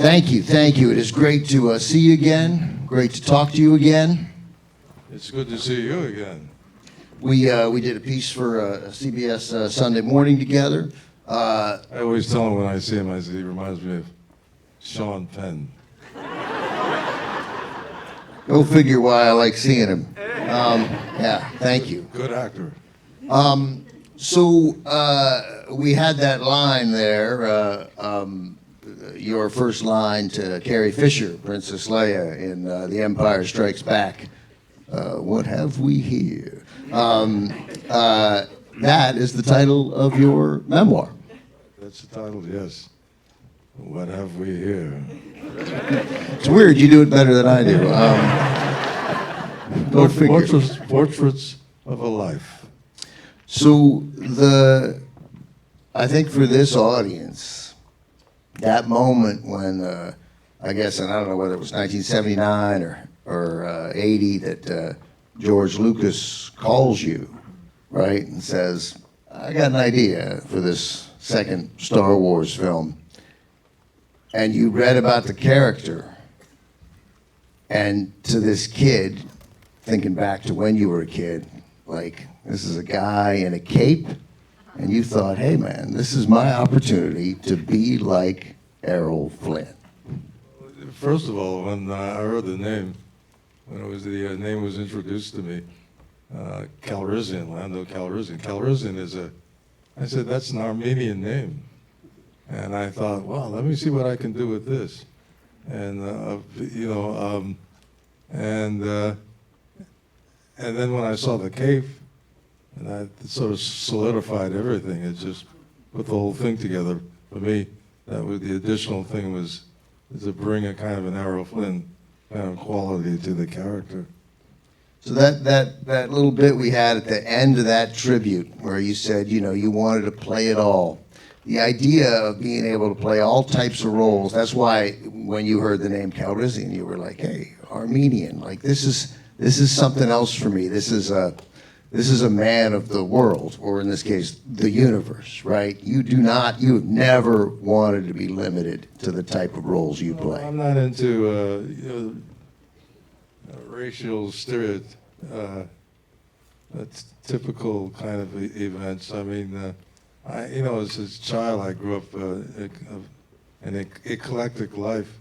Thank you, thank you. It is great to see you again. Great to talk to you again. It's good to see you again. We did a piece for CBS Sunday Morning together. I always tell him when I see him, I say he reminds me of Sean Penn. Go figure why I like seeing him. Yeah, thank you. Good actor. So we had that line there, your first line to Carrie Fisher, Princess Leia in The Empire Strikes Back. What have we here? That is the title of your memoir. That's the title, yes. What have we here? It's weird, you do it better than I do. Go figure. Portraits of a Life. So I think for this audience, that moment when, I guess, and I don't know whether it was 1979 or 80, that George Lucas calls you, right, and says, I got an idea for this second Star Wars film. And you read about the character, and to this kid, thinking back to when you were a kid, like, this is a guy in a cape, and you thought, hey man, this is my opportunity to be like Errol Flynn. First of all, when I heard the name, when the name was introduced to me, Calrissian, Lando Calrissian. Calrissian I said, that's an Armenian name. And I thought, well, let me see what I can do with this. And, and then when I saw the cape, and that sort of solidified everything. It just put the whole thing together. For me, that was the additional thing was to bring a kind of an Errol Flynn kind of quality to the character. So that little bit we had at the end of that tribute where you said, you wanted to play it all. The idea of being able to play all types of roles, that's why when you heard the name Calrissian, you were like, hey, Armenian, like this is something else for me. This is a man of the world, or in this case, the universe, right? You've never wanted to be limited to the type of roles you play. I'm not into racial typical kind of events. I mean, as a child, I grew up an eclectic life.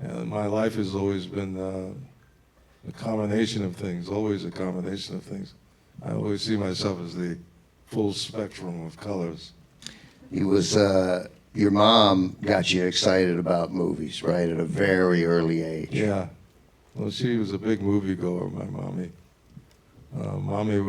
And my life has always been a combination of things, always a combination of things. I always see myself as the full spectrum of colors. Your mom got you excited about movies, right, at a very early age. Yeah. Well, she was a big movie goer, my mommy. Mommy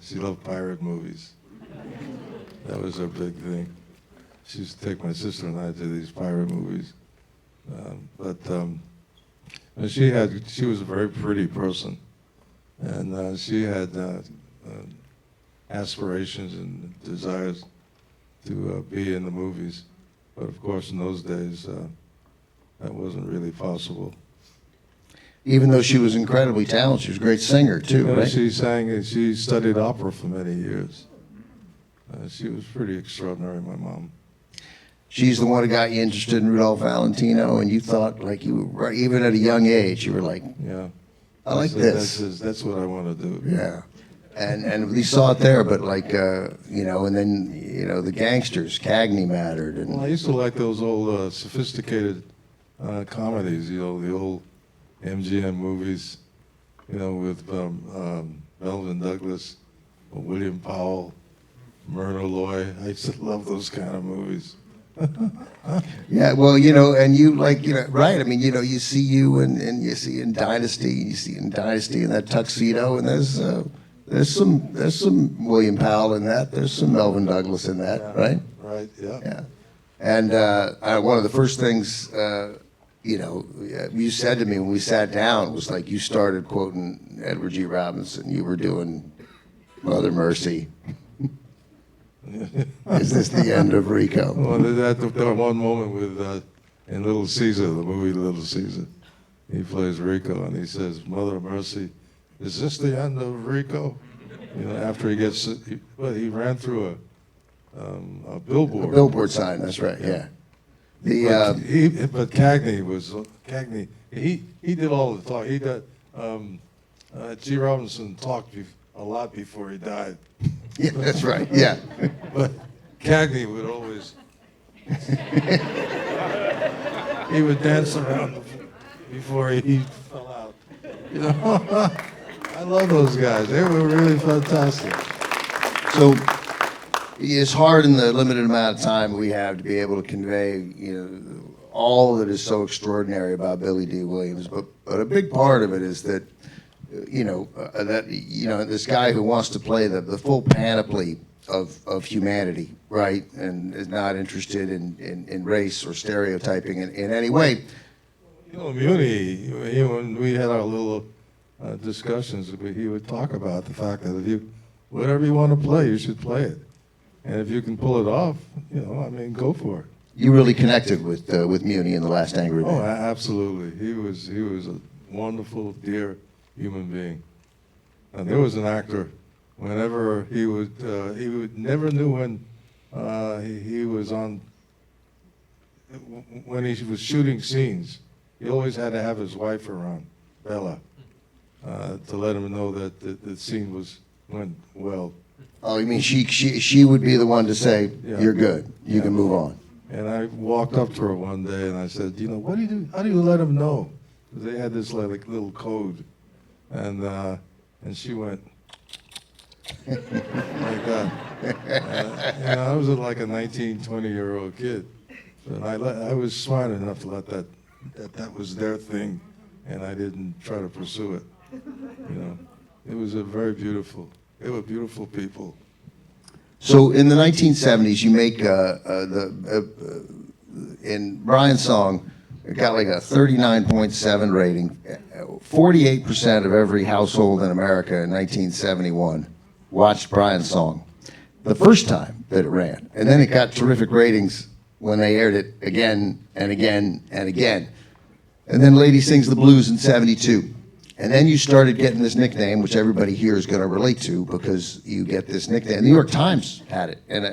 she loved pirate movies. That was her big thing. She used to take my sister and I to these pirate movies. And she was a very pretty person. And she had aspirations and desires to be in the movies. But of course, in those days, that wasn't really possible. Even though she was incredibly talented, she was a great singer too, right? She sang and she studied opera for many years. She was pretty extraordinary, my mom. She's the one who got you interested in Rudolph Valentino, and you thought, like, even at a young age, you were like, yeah, I like this. That's what I want to do. Yeah. And we saw it there, but and then, the gangsters, Cagney mattered. And well, I used to like those old sophisticated comedies, the old MGM movies, with Melvin Douglas, William Powell, Myrna Loy. I used to love those kind of movies. Yeah, well, and you right. I mean, you see you and you see in Dynasty, in that tuxedo, and there's some William Powell in that. There's some Melvin Douglas in that, yeah, right? Right. Yeah. Yeah. And one of the first things you said to me when we sat down was like you started quoting Edward G. Robinson. You were doing Mother Mercy. Is this the end of Rico? Well, that one moment with in Little Caesar, the movie Little Caesar, he plays Rico and he says, "Mother Mercy, is this the end of Rico?" After he ran through a billboard. A billboard sign. That's right. Yeah. But Cagney was Cagney. He did all the talk. He did. G. Robinson talked a lot before he died. Yeah, that's right, yeah. But Cagney would always. He would dance around before he fell out. You know, I love those guys. They were really fantastic. So it's hard in the limited amount of time we have to be able to convey, all that is so extraordinary about Billy D. Williams. But a big part of it is that, this guy who wants to play the full panoply of humanity, right, and is not interested in race or stereotyping in any way. Muni, when we had our little discussions, he would talk about the fact that whatever you want to play, you should play it. And if you can pull it off, go for it. You really connected with Muni in The Last Angry Man. Oh, absolutely. He was a wonderful, dear human being. And there was an actor, whenever he would never knew when he was on, when he was shooting scenes, he always had to have his wife around, Bella, to let him know that the scene went well. Oh, you mean she would be the one to say, Yeah. You're good, you can move on. And I walked up to her one day and I said, what do you do? How do you let him know? 'Cause they had this like little code, and she went like that. I was like a 19, 20-year-old kid, and I was smart enough to let that was their thing, and I didn't try to pursue it. It was they were beautiful people. So in the 1970s, you make in Brian's song, it got like a 39.7 rating. 48% of every household in America in 1971 watched Brian's song the first time that it ran. And then it got terrific ratings when they aired it again and again and again. And then Lady Sings the Blues in 72. And then you started getting this nickname, which everybody here is going to relate to because you get this nickname. The New York Times had it. In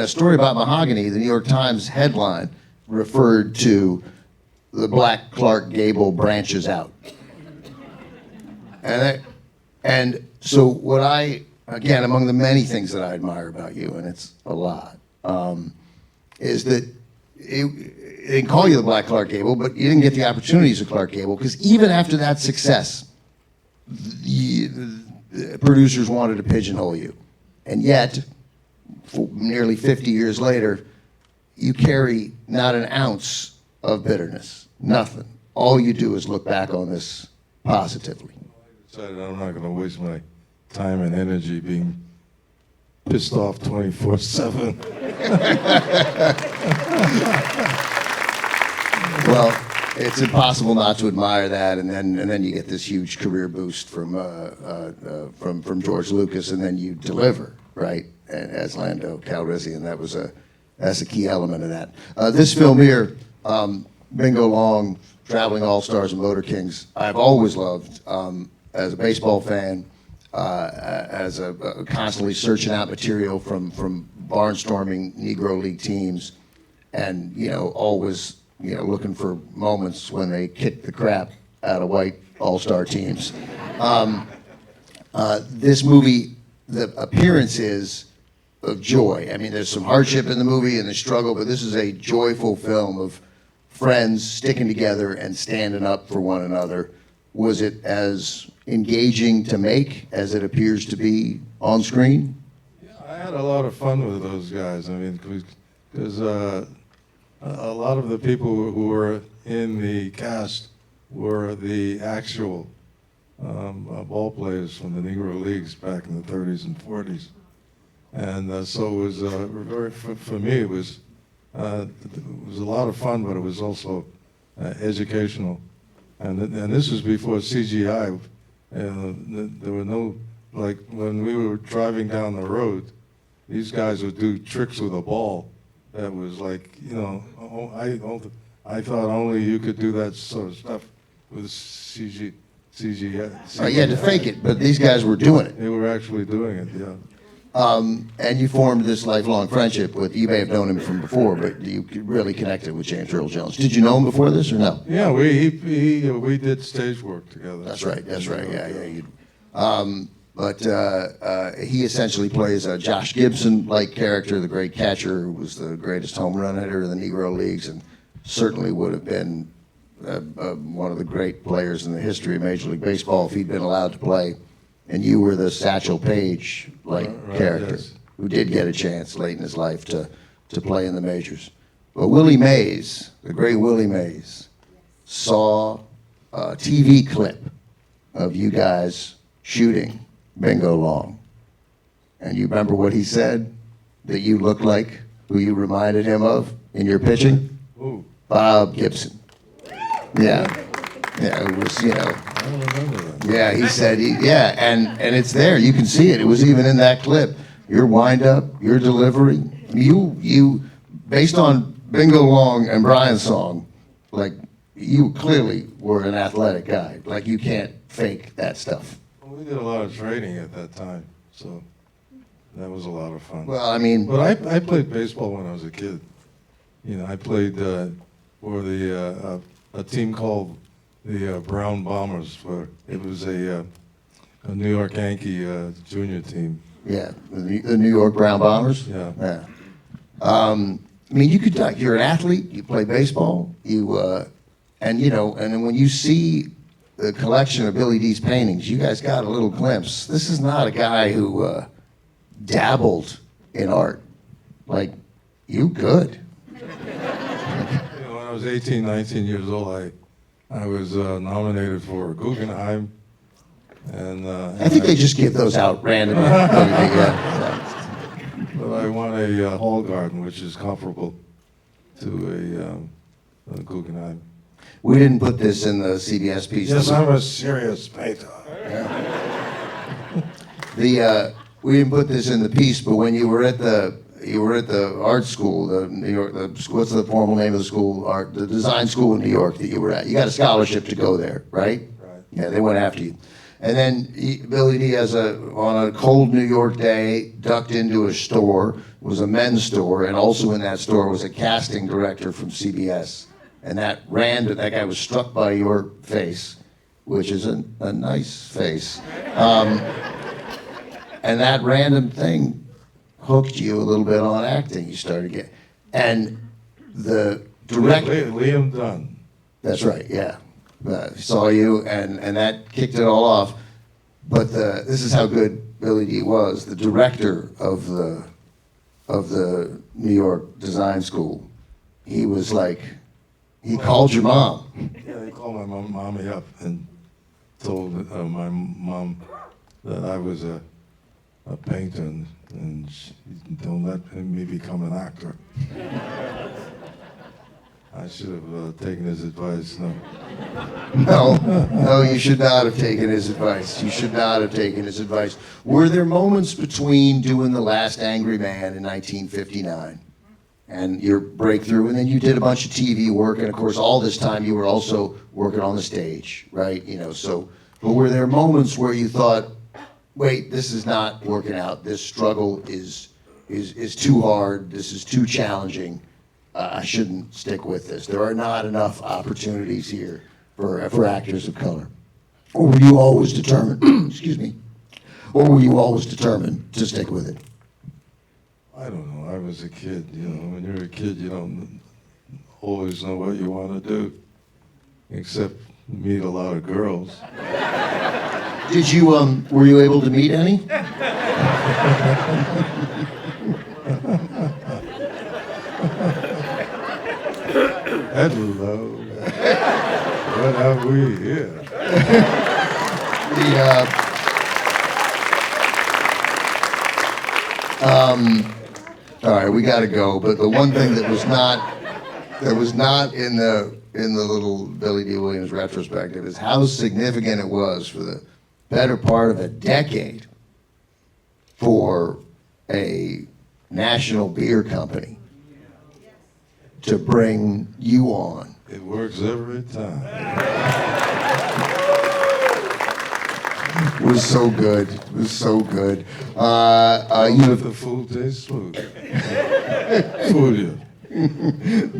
a story about Mahogany, the New York Times headline referred to the Black Clark Gable branches out. And so what again, among the many things that I admire about you, and it's a lot, is that they didn't call you the Black Clark Gable, but you didn't get the opportunities of Clark Gable, because even after that success, the producers wanted to pigeonhole you. And yet, nearly 50 years later, you carry not an ounce of bitterness, nothing. All you do is look back on this positively. I decided I'm not going to waste my time and energy being pissed off 24/7. Well, it's impossible not to admire that, and then you get this huge career boost from George Lucas, and then you deliver, right, as Lando Calrissian. That's a key element of that. This film here, Bingo Long, Traveling All-Stars and Motor Kings, I've always loved as a baseball fan, as a constantly searching out material from barnstorming Negro League teams, and always looking for moments when they kick the crap out of white all-star teams. This movie, the appearance is of joy. I mean, there's some hardship in the movie and the struggle, but this is a joyful film of friends sticking together and standing up for one another. Was it as engaging to make as it appears to be on screen? Yeah, I had a lot of fun with those guys. I mean, because a lot of the people who were in the cast were the actual ball players from the Negro Leagues back in the 30s and 40s. And so it was for me, it was a lot of fun, but it was also educational. And this was before CGI. There were no, like when we were driving down the road, these guys would do tricks with a ball. That was like, I thought only you could do that sort of stuff with CGI. You had to fake it, but these guys were doing it. They were actually doing it, yeah. And you formed this lifelong friendship with, you may have known him from before, but you really connected with James Earl Jones. Did you know him before this or no? Yeah, we did stage work together. That's right, yeah. But he essentially plays a Josh Gibson-like character, the great catcher who was the greatest home run hitter in the Negro Leagues and certainly would have been one of the great players in the history of Major League Baseball if he'd been allowed to play. And you were the Satchel Paige-like Right, character yes. who did get a chance late in his life to play in the majors. But Willie Mays, the great Willie Mays, saw a TV clip of you guys shooting Bingo Long. And you remember what he said that you looked like, who you reminded him of in your pitching? Ooh, Bob Gibson. Yeah. Yeah, it was, I don't remember that. yeah, he said, and it's there. You can see it. It was even in that clip. Your wind-up, your delivery. You, based on Bingo Long and Brian's song, like, you clearly were an athletic guy. Like, you can't fake that stuff. Well, we did a lot of training at that time, so that was a lot of fun. Well, I mean, But I played baseball when I was a kid. I played for a team called the Brown Bombers. It was a New York Yankee junior team. yeah, the New York Brown Bombers. Yeah. Yeah. I mean, you're an athlete, you play baseball, and then when you see the collection of Billy Dee's paintings, you guys got a little glimpse. This is not a guy who dabbled in art. Like, you could. When I was 18, 19 years old, I was nominated for Guggenheim, and I think they just give those out randomly. but I won a Hall Garden, which is comparable to a Guggenheim. We didn't put this in the CBS piece. Yes, I'm a serious painter. We didn't put this in the piece, but when you were at the art school, the New York, what's the formal name of the school? The design school in New York that you were at. You got a scholarship to go there, right? Right. Yeah, they went after you. And then Billy Dee, on a cold New York day, ducked into a store. It was a men's store, and also in that store was a casting director from CBS. And that guy was struck by your face, which is a nice face. And that random thing hooked you a little bit on acting. You started getting, and the director. Liam Dunn. That's right. Yeah, saw you, and that kicked it all off. But this is how good Billy Dee was. The director of the New York Design School, he was like, he called your mom. Yeah, they called my mommy up and told my mom that I was a painter, and she, don't let me become an actor. I should have taken his advice. No, you should not have taken his advice. You should not have taken his advice. Were there moments between doing The Last Angry Man in 1959 and your breakthrough, and then you did a bunch of TV work, and of course all this time you were also working on the stage, right? But were there moments where you thought, wait, this is not working out. This struggle is too hard. This is too challenging. I shouldn't stick with this. There are not enough opportunities here for actors of color. Or were you always determined? Excuse me. Or were you always determined to stick with it? I don't know. I was a kid. When you're a kid, you don't always know what you want to do, except meet a lot of girls. Did you? Were you able to meet any? Hello. What have we here? All right, we got to go. But the one thing that was not in the little Billy Dee Williams retrospective is how significant it was for the better part of a decade for a national beer company to bring you on. It works every time. was so good. It was so good. Don't You let the food taste smooth. Fool you.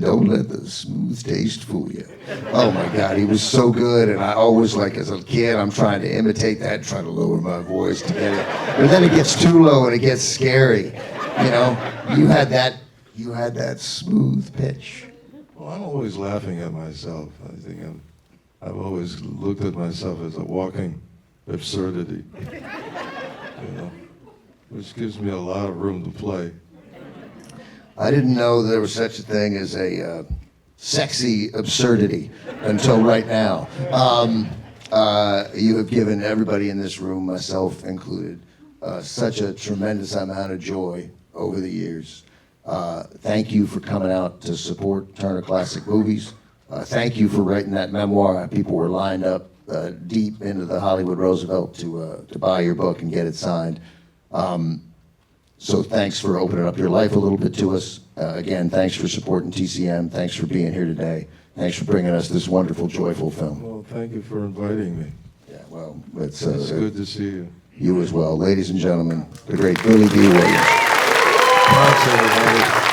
don't let the smooth taste fool you. Oh my God, he was so good, and I always, like as a kid, I'm trying to imitate that, trying to lower my voice to get it, but then it gets too low and it gets scary. You know, you had that smooth pitch. Well, I'm always laughing at myself. I think I've always looked at myself as a walking absurdity, you know, which gives me a lot of room to play. I didn't know there was such a thing as a sexy absurdity until right now. You have given everybody in this room, myself included, such a tremendous amount of joy over the years. Thank you for coming out to support Turner Classic Movies. Thank you for writing that memoir. People were lined up deep into the Hollywood Roosevelt to buy your book and get it signed. So thanks for opening up your life a little bit to us. Again, thanks for supporting TCM. Thanks for being here today. Thanks for bringing us this wonderful, joyful film. Well, thank you for inviting me. Yeah, well, it's Good to see you. you as well. Ladies and gentlemen, the great Billy D. Williams. Thanks, everybody.